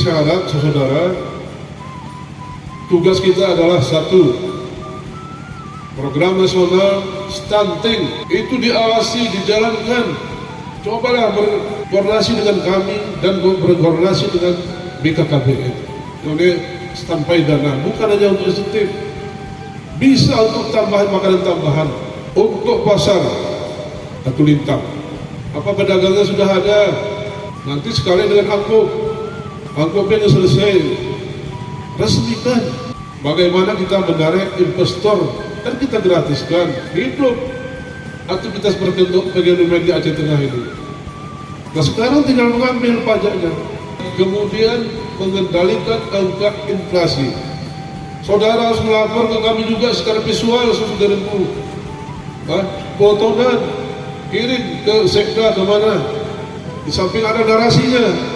saya harap saudara, tugas kita adalah satu, program nasional stunting itu diawasi, dijalankan. Cobalah berkoordinasi dengan kami dan berkoordinasi dengan BKKBN. Ini sampai dana, bukan hanya untuk insentif, bisa untuk tambahan makanan tambahan, untuk pasar Batu Lintang. Apa pedagangnya sudah ada, nanti sekali dengan angkupnya selesai, resmikan. Bagaimana kita menarik investor dan kita gratiskan hidup aktivitas perekonomian di Aceh Tengah ini. Nah sekarang tinggal mengambil pajaknya, kemudian mengendalikan angka inflasi. Saudara harus melapor ke kami juga secara visual, saudaraku, foto dan kirim ke sekda kemana. Di samping ada narasinya,